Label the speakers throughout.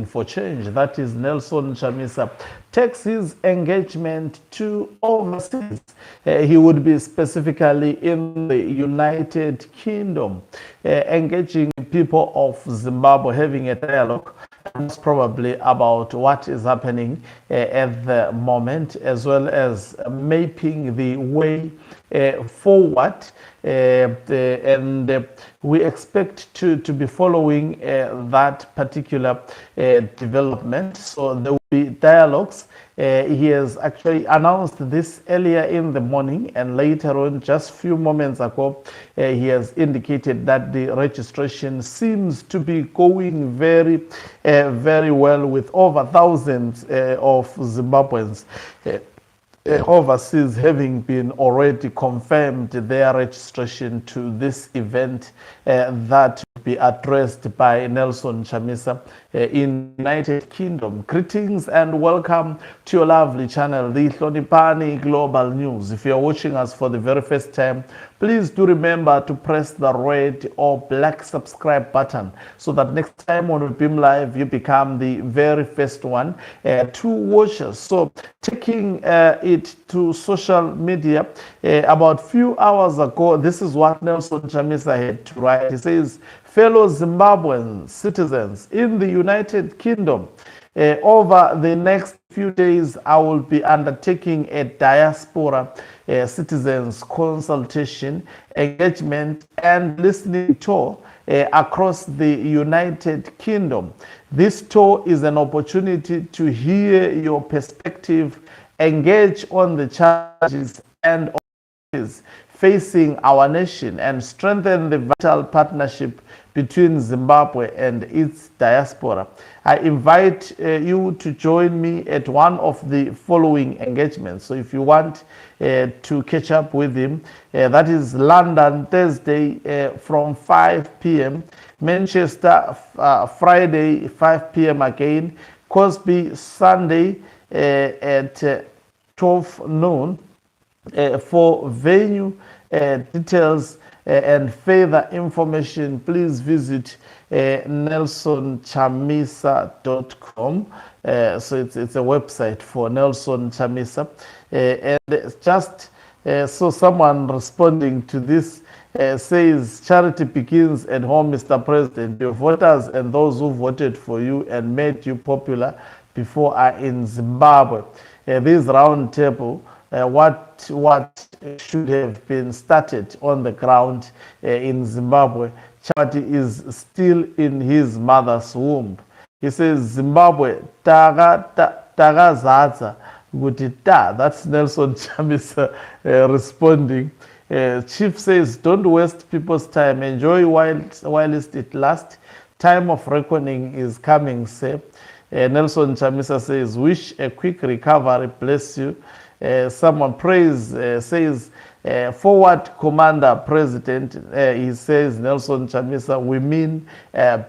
Speaker 1: for change, that is Nelson Chamisa, takes his engagement to overseas. He would be specifically in the United Kingdom, engaging people of Zimbabwe, having a dialogue most probably about what is happening at the moment, as well as mapping the way forward. And we expect to be following that particular development. So there will be dialogues. He has actually announced this earlier in the morning, and later on, just a few moments ago, he has indicated that the registration seems to be going very well, with over thousands of Zimbabweans overseas having been already confirmed their registration to this event that will be addressed by Nelson Chamisa in United Kingdom. Greetings and welcome to your lovely channel, the Hlonipani Global News. If you're watching us for the very first time, please do remember to press the red or black subscribe button so that next time when we beam live, you become the very first one to watch us. So taking it to social media, about few hours ago, this is what Nelson Chamisa had to write. He says, fellow Zimbabwean citizens in the United Kingdom, over the next few days, I will be undertaking a diaspora citizens consultation, engagement, and listening tour across the United Kingdom. This tour is an opportunity to hear your perspective, engage on the challenges and opportunities facing our nation, and strengthen the vital partnership between Zimbabwe and its diaspora. I invite you to join me at one of the following engagements. So if you want to catch up with him, that is London, Thursday from 5 p.m., Manchester, Friday, 5 p.m. again, Cosby, Sunday at 12 noon. For venue details and further information, please visit nelsonchamisa.com. So it's a website for Nelson Chamisa. And just so someone responding to this says, charity begins at home, Mr. President. Your voters and those who voted for you and made you popular before are in Zimbabwe. This round table, what should have been started on the ground in Zimbabwe. Charity is still in his mother's womb. He says, Zimbabwe, tagazaza, that's Nelson Chamisa responding. Chief says, don't waste people's time. Enjoy whilst it lasts. Time of reckoning is coming, sir. Nelson Chamisa says, wish a quick recovery, bless you. Someone prays, says, forward commander president, he says, Nelson Chamisa, we mean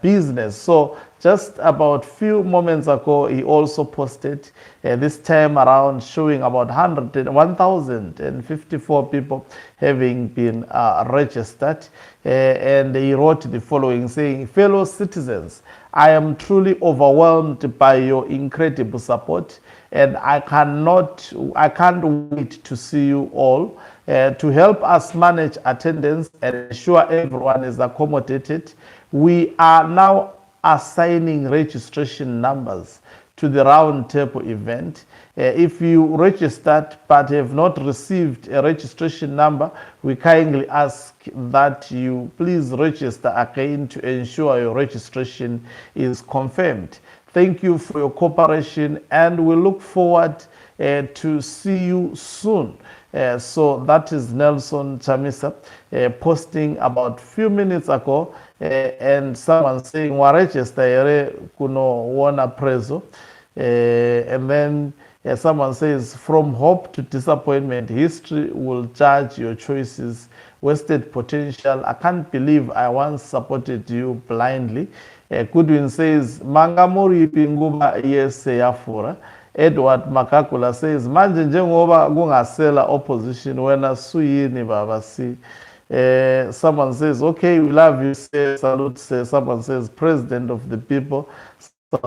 Speaker 1: business. So just about few moments ago, he also posted this time around showing about 1,054 people having been registered. And he wrote the following, saying, fellow citizens, I am truly overwhelmed by your incredible support, and I can't wait to see you all to help us manage attendance and ensure everyone is accommodated. We are now assigning registration numbers to the roundtable event. If you registered but have not received a registration number, we kindly ask that you please register again to ensure your registration is confirmed. Thank you for your cooperation, and we look forward to see you soon. So that is Nelson Chamisa posting about few minutes ago, and someone saying, "Waregister kuno wona prezo," and then someone says, "From hope to disappointment, history will judge your choices. Wasted potential. I can't believe I once supported you blindly." Goodwin says, "Mangamuri pinguba yese yafura." Edward Makakula says, manje njengoba kungasela opposition wena suyini baba si. Someone says, okay, we love you, say salute, say. Someone says, president of the people.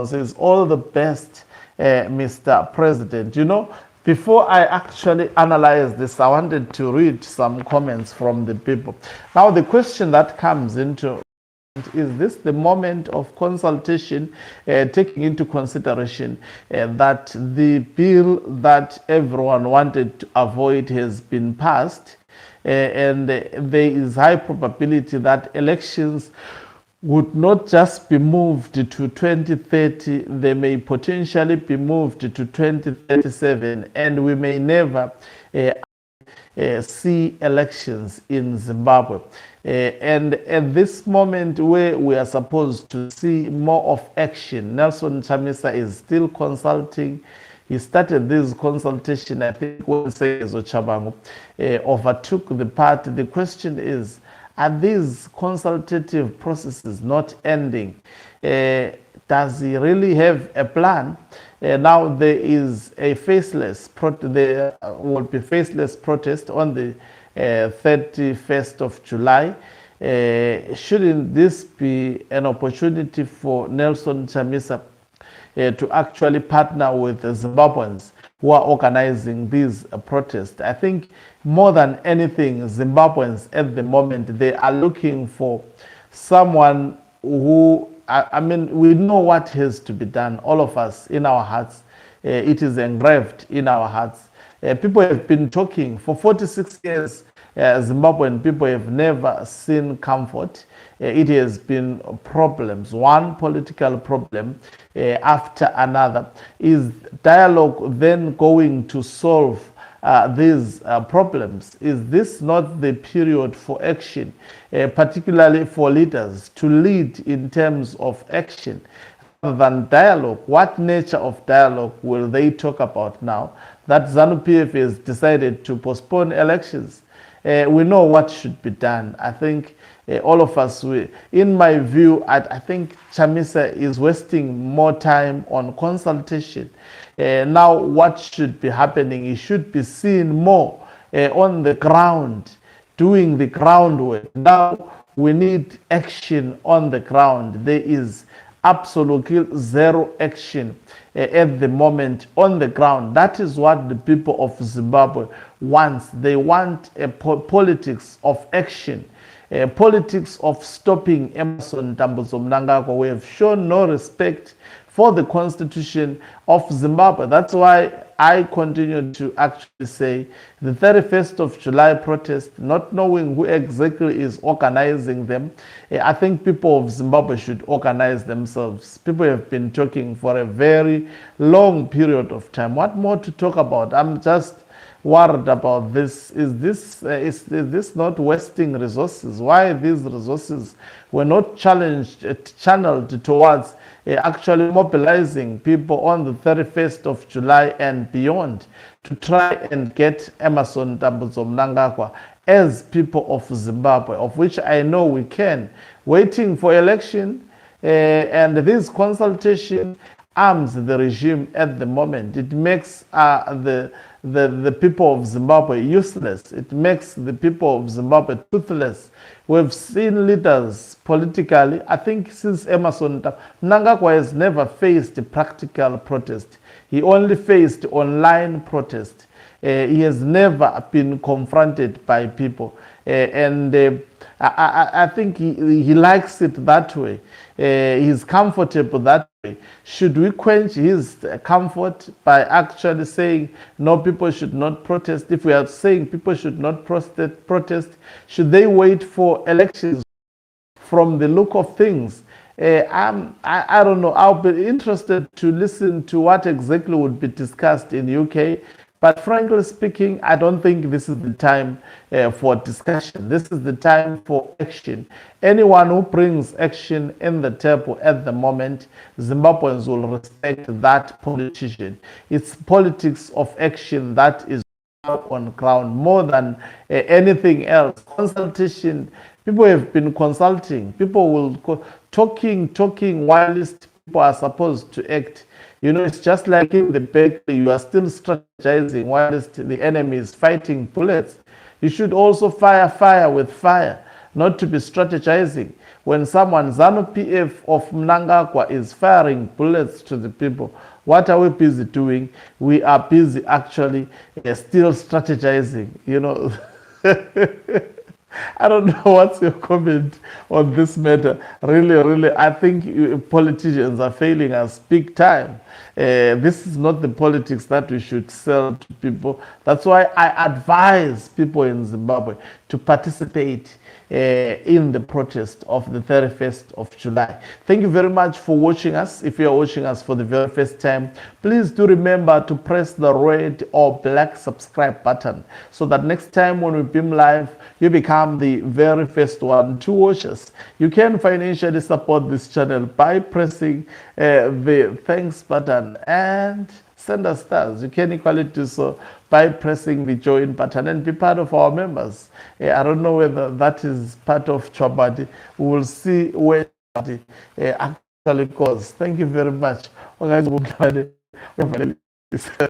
Speaker 1: says, all the best, Mr. President. You know, before I actually analyze this, I wanted to read some comments from the people. Now, the question that comes into is this the moment of consultation, taking into consideration that the bill that everyone wanted to avoid has been passed, and there is high probability that elections would not just be moved to 2030, they may potentially be moved to 2037, and we may never see elections in Zimbabwe. And at this moment where we are supposed to see more of action, Nelson Chamisa is still consulting. He started this consultation, I think, when Sezo Chabango overtook the party. The question is, are these consultative processes not ending? Does he really have a plan? Now there is a faceless, there will be faceless protest on the 31st of July. Shouldn't this be an opportunity for Nelson Chamisa to actually partner with the Zimbabweans who are organizing these protests? I think more than anything, Zimbabweans at the moment, they are looking for someone who, I mean, we know what has to be done, all of us in our hearts. It is engraved in our hearts. People have been talking for 46 years. Zimbabwean people have never seen comfort. It has been problems, one political problem after another. Is dialogue then going to solve these problems? Is this not the period for action, particularly for leaders to lead in terms of action rather than dialogue? What nature of dialogue will they talk about now that ZANU-PF has decided to postpone elections? We know what should be done. I think all of us, in my view, I think Chamisa is wasting more time on consultation. Now, what should be happening? He should be seen more on the ground, doing the groundwork. Now, we need action on the ground. There is absolutely zero action at the moment on the ground. That is what the people of Zimbabwe want. They want a politics of action, a politics of stopping Emmerson Dambudzo Mnangagwa. We have shown no respect for the constitution of Zimbabwe. That's why I continue to actually say the 31st of July protest, not knowing who exactly is organizing them. I think people of Zimbabwe should organize themselves. People have been talking for a very long period of time. What more to talk about? I'm just worried about this. Is this not wasting resources? Why these resources were not channeled towards actually mobilizing people on the 31st of July and beyond to try and get Emmerson Dambudzo Mnangagwa as people of Zimbabwe, of which I know we can. Waiting for election and this consultation arms the regime at the moment. It makes the people of Zimbabwe useless. It makes the people of Zimbabwe toothless. We've seen leaders politically, I think since Emmerson Mnangagwa has never faced practical protest. He only faced online protest. He has never been confronted by people. I think he likes it that way. He's comfortable that way. Should we quench his comfort by actually saying, no, people should not protest? If we are saying people should not protest, should they wait for elections? From the look of things, I don't know. I'll be interested to listen to what exactly would be discussed in UK. But frankly speaking, I don't think this is the time for discussion. This is the time for action. Anyone who brings action in the table at the moment, Zimbabweans will respect that politician. It's politics of action that is on ground more than anything else. Consultation, people have been consulting. People will talking whilst people are supposed to act. You know, it's just like in the bakery, you are still strategizing whilst the enemy is fighting bullets. You should also fire with fire, not to be strategizing. When someone, ZANU-PF of Mnangagwa, is firing bullets to the people, what are we busy doing? We are busy actually still strategizing, you know. I don't know what's your comment on this matter. Really, I think politicians are failing us big time. This is not the politics that we should sell to people. That's why I advise people in Zimbabwe to participate in the protest of the 31st of July. Thank you very much for watching us. If you are watching us for the very first time, please do remember to press the red or black subscribe button so that next time when we beam live, you become the very first one to watch us. You can financially support this channel by pressing the thanks button and send us stars. You can equally do so by pressing the join button and be part of our members. I don't know whether that is part of Chwabadi. We will see where it actually goes. Thank you very much.